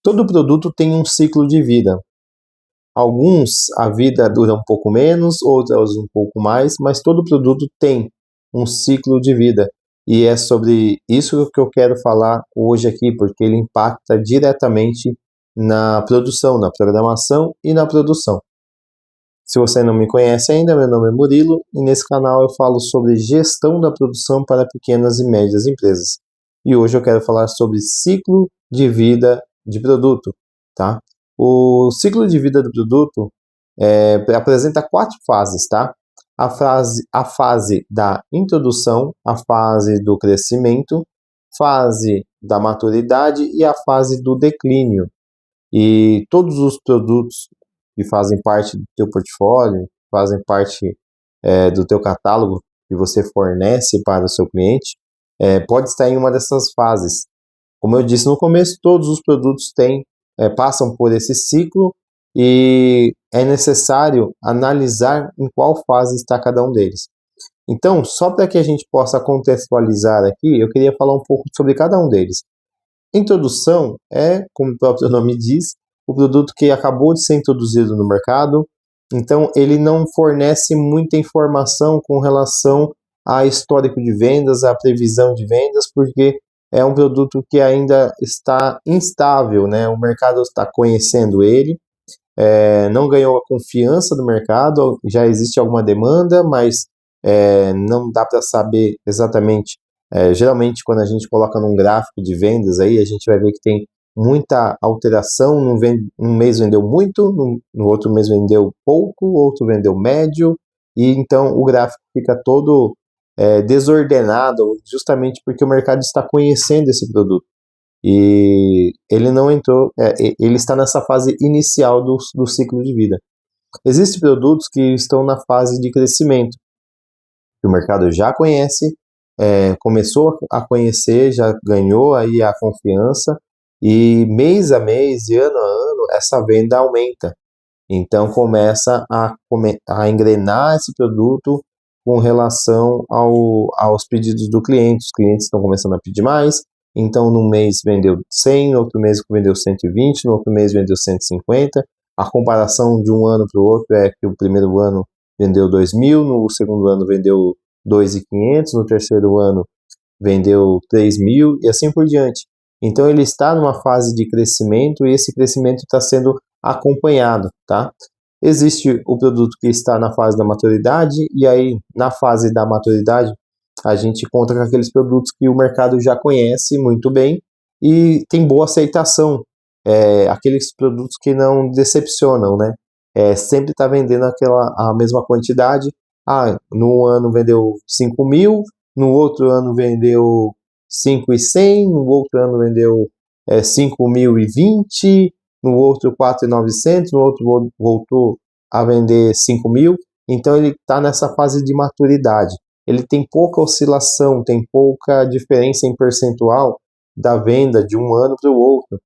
Todo produto tem um ciclo de vida. Alguns a vida dura um pouco menos, outros um pouco mais, mas todo produto tem um ciclo de vida. E é sobre isso que eu quero falar hoje aqui, porque ele impacta diretamente na produção, na programação e na produção. Se você não me conhece ainda, meu nome é Murilo e nesse canal eu falo sobre gestão da produção para pequenas e médias empresas. E hoje eu quero falar sobre ciclo de vida de produto, tá? O ciclo de vida do produto apresenta 4 fases, tá? A fase da introdução, a fase do crescimento, fase da maturidade e a fase do declínio. E todos os produtos que fazem parte do teu portfólio, fazem parte do teu catálogo que você fornece para o seu cliente, pode estar em uma dessas fases. Como eu disse no começo, todos os produtos passam por esse ciclo e é necessário analisar em qual fase está cada um deles. Então, só para que a gente possa contextualizar aqui, eu queria falar um pouco sobre cada um deles. Introdução é, como o próprio nome diz, o produto que acabou de ser introduzido no mercado, então ele não fornece muita informação com relação a histórico de vendas, a previsão de vendas, porque é um produto que ainda está instável, né? O mercado está conhecendo ele, não ganhou a confiança do mercado, já existe alguma demanda, mas não dá para saber exatamente. Geralmente, quando a gente coloca num gráfico de vendas, aí a gente vai ver que tem muita alteração. Um mês vendeu muito, no outro mês vendeu pouco, outro vendeu médio, e então o gráfico fica todo desordenado, justamente porque o mercado está conhecendo esse produto. E ele não entrou, ele está nessa fase inicial do ciclo de vida. Existem produtos que estão na fase de crescimento, que o mercado já conhece, começou a conhecer, já ganhou aí a confiança, e mês a mês e ano a ano essa venda aumenta. Então começa a engrenar esse produto com relação aos pedidos do cliente. Os clientes estão começando a pedir mais, então no mês vendeu 100, no outro mês vendeu 120, no outro mês vendeu 150. A comparação de um ano para o outro é que o primeiro ano vendeu 2.000, no segundo ano vendeu 2.500, no terceiro ano vendeu 3.000 e assim por diante. Então ele está numa fase de crescimento e esse crescimento está sendo acompanhado, tá? Existe o produto que está na fase da maturidade e aí na fase da maturidade a gente conta com aqueles produtos que o mercado já conhece muito bem e tem boa aceitação, aqueles produtos que não decepcionam, né? Sempre está vendendo a mesma quantidade. No ano vendeu 5.000, no outro ano vendeu 5.100, no outro ano vendeu 5.020, no outro 4.900, no outro voltou a vender 5.000. Então ele está nessa fase de maturidade. Ele tem pouca oscilação, tem pouca diferença em percentual da venda de um ano para o outro.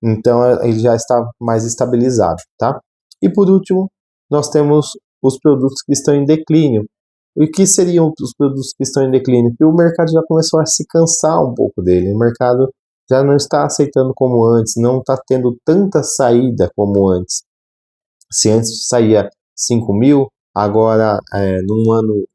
Então ele já está mais estabilizado, tá? E por último, nós temos os produtos que estão em declínio. E o que seriam os produtos que estão em declínio? Que o mercado já começou a se cansar um pouco dele. O mercado já não está aceitando como antes, não está tendo tanta saída como antes. Se antes saía 5.000, agora num ano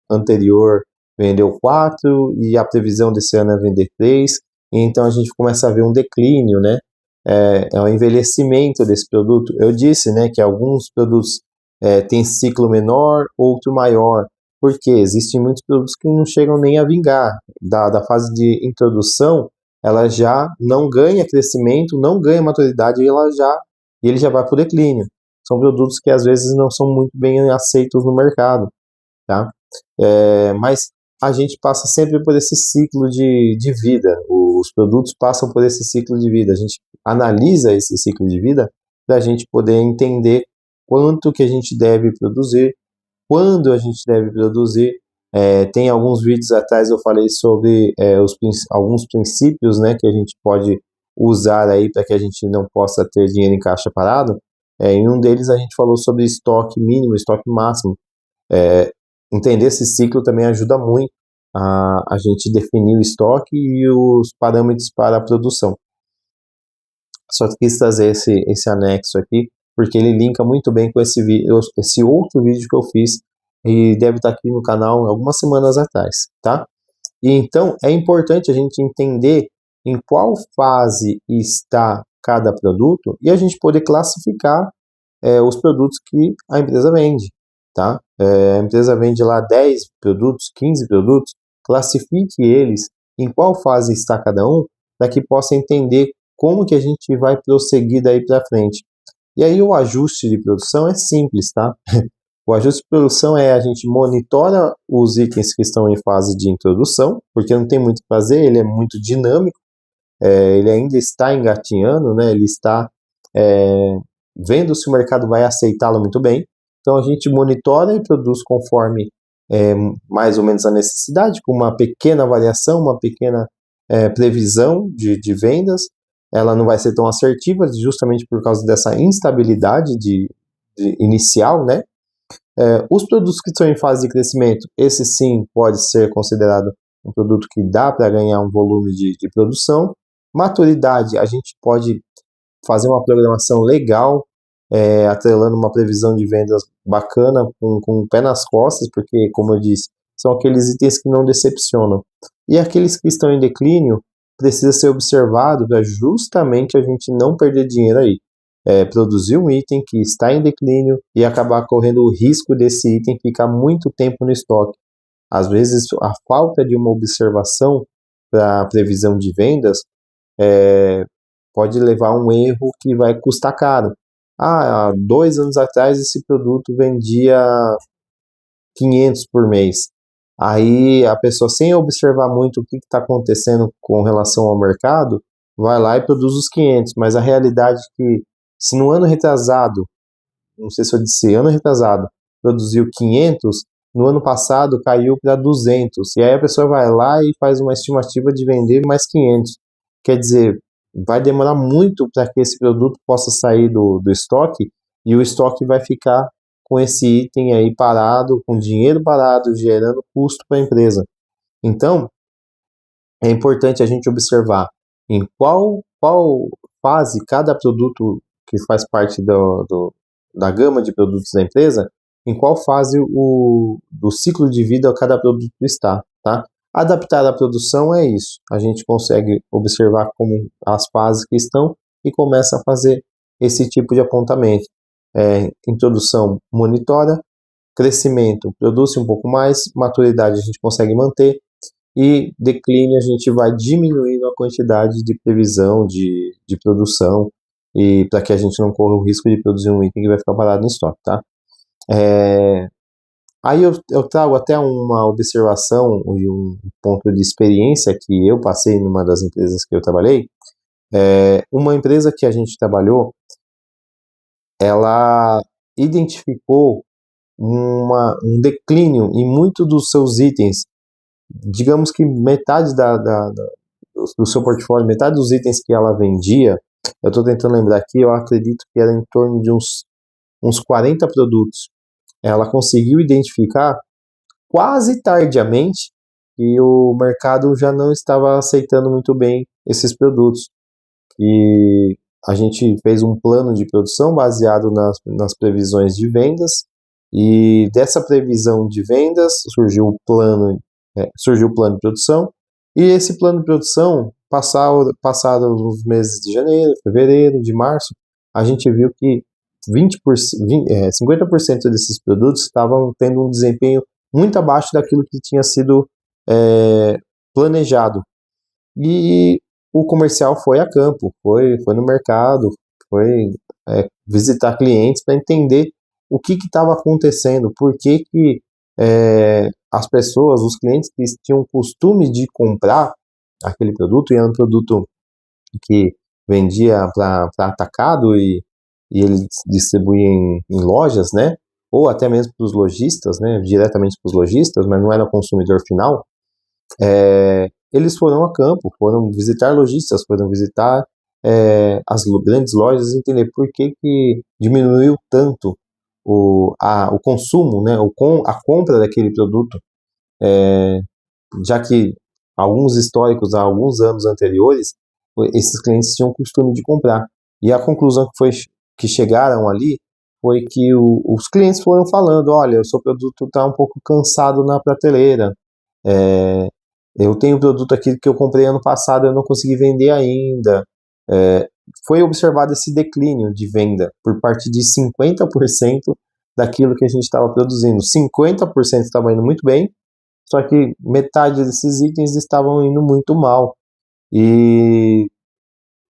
anterior vendeu 4 e a previsão desse ano é vender 3. Então a gente começa a ver um declínio, né? O envelhecimento desse produto. Eu disse, né, que alguns produtos têm ciclo menor, outro maior, porque existem muitos produtos que não chegam nem a vingar. Da fase de introdução, ela já não ganha crescimento, não ganha maturidade e ele já vai para o declínio. São produtos que às vezes não são muito bem aceitos no mercado, tá? Mas a gente passa sempre por esse ciclo de vida. Os produtos passam por esse ciclo de vida. A gente analisa esse ciclo de vida para a gente poder entender quanto que a gente deve produzir, quando a gente deve produzir. Tem alguns vídeos atrás eu falei sobre alguns princípios, né, que a gente pode usar aí para que a gente não possa ter dinheiro em caixa parado. Em um deles a gente falou sobre estoque mínimo, estoque máximo. Entender esse ciclo também ajuda muito a gente definir o estoque e os parâmetros para a produção. Só quis trazer esse anexo aqui, porque ele linka muito bem com esse outro vídeo que eu fiz, e deve estar aqui no canal algumas semanas atrás, tá? E então é importante a gente entender em qual fase está cada produto e a gente poder classificar os produtos que a empresa vende, tá? A empresa vende lá 10 produtos, 15 produtos, classifique eles em qual fase está cada um, para que possa entender como que a gente vai prosseguir daí para frente. E aí o ajuste de produção é simples, tá? O ajuste de produção é a gente monitora os itens que estão em fase de introdução, porque não tem muito o que fazer, ele é muito dinâmico, ele ainda está engatinhando, né? Ele está vendo se o mercado vai aceitá-lo muito bem. Então a gente monitora e produz conforme mais ou menos a necessidade, com uma pequena variação, uma pequena previsão de vendas. Ela não vai ser tão assertiva, justamente por causa dessa instabilidade inicial, né? Os produtos que estão em fase de crescimento, esse sim pode ser considerado um produto que dá para ganhar um volume de produção. Maturidade, a gente pode fazer uma programação legal, atrelando uma previsão de vendas bacana, com o pé nas costas, porque, como eu disse, são aqueles itens que não decepcionam. E aqueles que estão em declínio, precisa ser observado para justamente a gente não perder dinheiro aí. Produzir um item que está em declínio e acabar correndo o risco desse item ficar muito tempo no estoque. Às vezes, a falta de uma observação para a previsão de vendas pode levar a um erro que vai custar caro. Há 2 anos atrás esse produto vendia 500 por mês. Aí a pessoa, sem observar muito o que está acontecendo com relação ao mercado, vai lá e produz os 500, mas a realidade é que se no ano retrasado, não sei se eu disse ano retrasado, produziu 500, no ano passado caiu para 200, e aí a pessoa vai lá e faz uma estimativa de vender mais 500. Quer dizer, vai demorar muito para que esse produto possa sair do estoque, e o estoque vai ficar com esse item aí parado, com dinheiro parado, gerando custo para a empresa. Então, é importante a gente observar em qual fase cada produto que faz parte da gama de produtos da empresa, em qual fase do ciclo de vida cada produto está, tá? Adaptar a produção é isso, a gente consegue observar como as fases que estão e começa a fazer esse tipo de apontamento. Introdução, monitora, crescimento, produz um pouco mais, maturidade a gente consegue manter, e declínio a gente vai diminuindo a quantidade de previsão de produção, e para que a gente não corra o risco de produzir um item que vai ficar parado no estoque, tá? Aí eu trago até uma observação e um ponto de experiência que eu passei numa das empresas que eu trabalhei. Uma empresa que a gente trabalhou, ela identificou um declínio em muitos dos seus itens. Digamos que metade do seu portfólio, metade dos itens que ela vendia, eu estou tentando lembrar aqui, eu acredito que era em torno de uns 40 produtos. Ela conseguiu identificar quase tardiamente que o mercado já não estava aceitando muito bem esses produtos. E a gente fez um plano de produção baseado nas previsões de vendas, e dessa previsão de vendas surgiu o plano de produção, e esse plano de produção, passados os meses de janeiro, fevereiro, de março, a gente viu que 50% desses produtos estavam tendo um desempenho muito abaixo daquilo que tinha sido planejado. E o comercial foi a campo, foi no mercado, foi visitar clientes para entender o que estava acontecendo, por que as pessoas, os clientes que tinham costume de comprar aquele produto, e era um produto que vendia para atacado e ele distribuía em lojas, né? Ou até mesmo para os lojistas, né? Diretamente para os lojistas, mas não era o consumidor final. Eles foram a campo, foram visitar lojistas, foram visitar as grandes lojas, entender por que diminuiu tanto o consumo, né? A compra daquele produto, já que alguns históricos, há alguns anos anteriores, esses clientes tinham o costume de comprar. E a conclusão que chegaram ali foi que os clientes foram falando, olha, o seu produto está um pouco cansado na prateleira, eu tenho um produto aqui que eu comprei ano passado, eu não consegui vender ainda. Foi observado esse declínio de venda por parte de 50% daquilo que a gente estava produzindo. 50% estava indo muito bem, só que metade desses itens estavam indo muito mal. E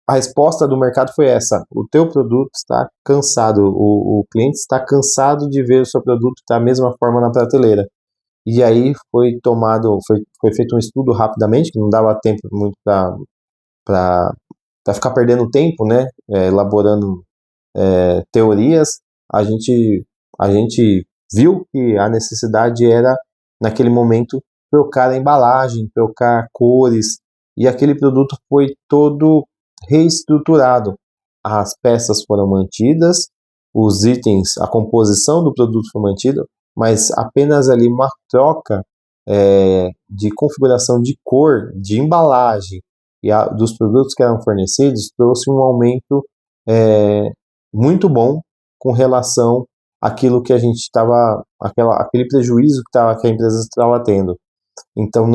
a resposta do mercado foi essa: o teu produto está cansado, o cliente está cansado de ver o seu produto da mesma forma na prateleira. E aí foi feito um estudo rapidamente, que não dava tempo muito para ficar perdendo tempo, né, elaborando teorias. A gente viu que a necessidade era, naquele momento, trocar a embalagem, trocar cores, e aquele produto foi todo reestruturado. As peças foram mantidas, os itens, a composição do produto foi mantida, mas apenas ali uma troca de configuração de cor, de embalagem dos produtos que eram fornecidos trouxe um aumento muito bom com relação àquilo que a gente estava, aquele prejuízo que a empresa estava tendo. Então,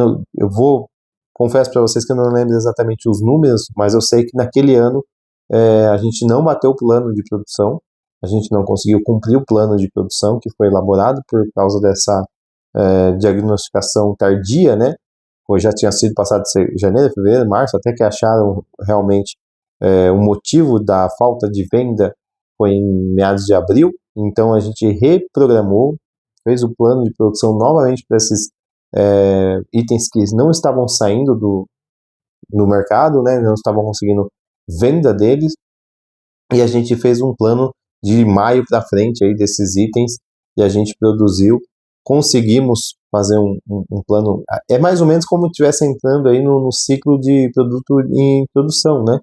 confesso para vocês que eu não lembro exatamente os números, mas eu sei que naquele ano a gente não bateu o plano de produção, a gente não conseguiu cumprir o plano de produção que foi elaborado por causa dessa diagnosticação tardia, né? Pois já tinha sido passado janeiro, fevereiro, março, até que acharam realmente o motivo da falta de venda foi em meados de abril. Então a gente reprogramou, fez o plano de produção novamente para esses itens que não estavam saindo no mercado, né, não estavam conseguindo venda deles, e a gente fez um plano de maio para frente aí desses itens, e a gente produziu, conseguimos fazer um plano, é mais ou menos como se estivesse entrando aí no ciclo de produto em produção, né,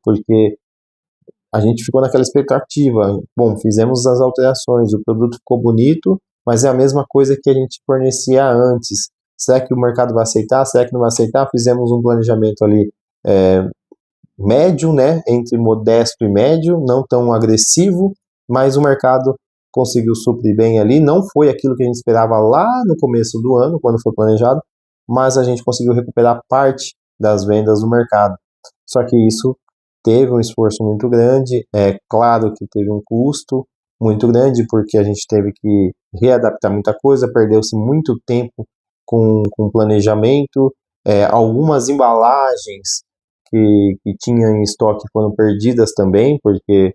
porque a gente ficou naquela expectativa, bom, fizemos as alterações, o produto ficou bonito, mas é a mesma coisa que a gente fornecia antes. Será que o mercado vai aceitar? Será que não vai aceitar? Fizemos um planejamento ali médio, né, entre modesto e médio, não tão agressivo, mas o mercado conseguiu suprir bem ali. Não foi aquilo que a gente esperava lá no começo do ano, quando foi planejado, mas a gente conseguiu recuperar parte das vendas do mercado. Só que isso teve um esforço muito grande, é claro que teve um custo muito grande, porque a gente teve que readaptar muita coisa, perdeu-se muito tempo com planejamento, algumas embalagens que tinha em estoque foram perdidas também, porque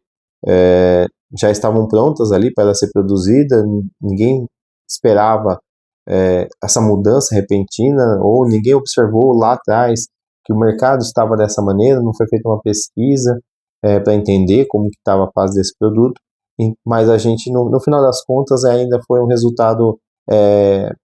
já estavam prontas ali para ser produzida, ninguém esperava essa mudança repentina, ou ninguém observou lá atrás que o mercado estava dessa maneira, não foi feita uma pesquisa para entender como que estava a fase desse produto, mas a gente, no final das contas, ainda foi um resultado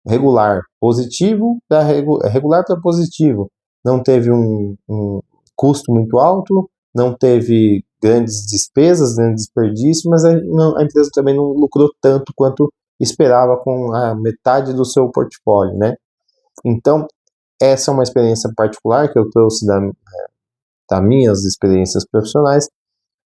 regular, positivo para regular para positivo, não teve um custo muito alto, não teve grandes despesas, grandes desperdícios, mas a empresa também não lucrou tanto quanto esperava com a metade do seu portfólio, né? Então, essa é uma experiência particular que eu trouxe das minhas experiências profissionais,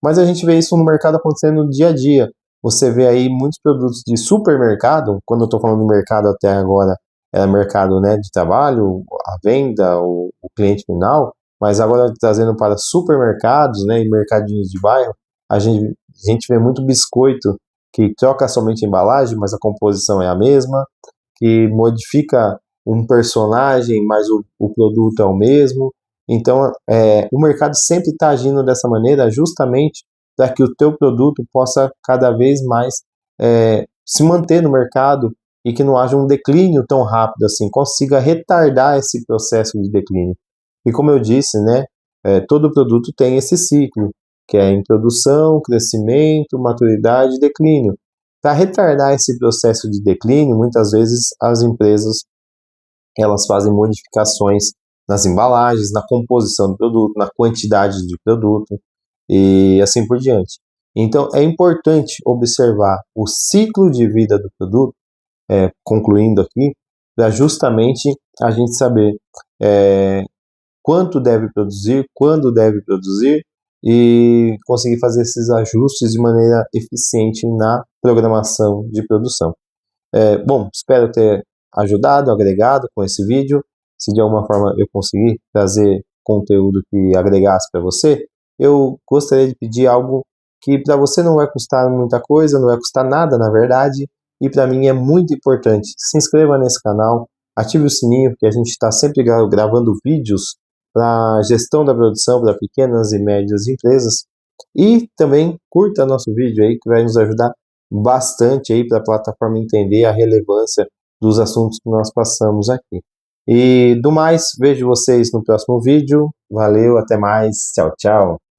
mas a gente vê isso no mercado acontecendo no dia a dia. Você vê aí muitos produtos de supermercado, quando eu estou falando de mercado até agora, era mercado, né, de trabalho, a venda, o cliente final, mas agora trazendo para supermercados, né, e mercadinhos de bairro, a gente vê muito biscoito que troca somente a embalagem, mas a composição é a mesma, que modifica um personagem, mas o produto é o mesmo. Então, o mercado sempre está agindo dessa maneira, justamente para que o teu produto possa cada vez mais se manter no mercado e que não haja um declínio tão rápido assim, consiga retardar esse processo de declínio. E como eu disse, né, todo produto tem esse ciclo, que é introdução, crescimento, maturidade e declínio. Para retardar esse processo de declínio, muitas vezes as empresas elas fazem modificações nas embalagens, na composição do produto, na quantidade de produto e assim por diante. Então, é importante observar o ciclo de vida do produto, concluindo aqui, para justamente a gente saber quanto deve produzir, quando deve produzir e conseguir fazer esses ajustes de maneira eficiente na programação de produção. Bom, espero ter ajudado, agregado com esse vídeo. Se de alguma forma eu conseguir trazer conteúdo que agregasse para você, eu gostaria de pedir algo que para você não vai custar muita coisa, não vai custar nada na verdade, e para mim é muito importante. Se inscreva nesse canal, ative o sininho, porque a gente está sempre gravando vídeos para gestão da produção para pequenas e médias empresas, e também curta nosso vídeo aí, que vai nos ajudar bastante aí para a plataforma entender a relevância dos assuntos que nós passamos aqui. E do mais, vejo vocês no próximo vídeo. Valeu, até mais, tchau, tchau.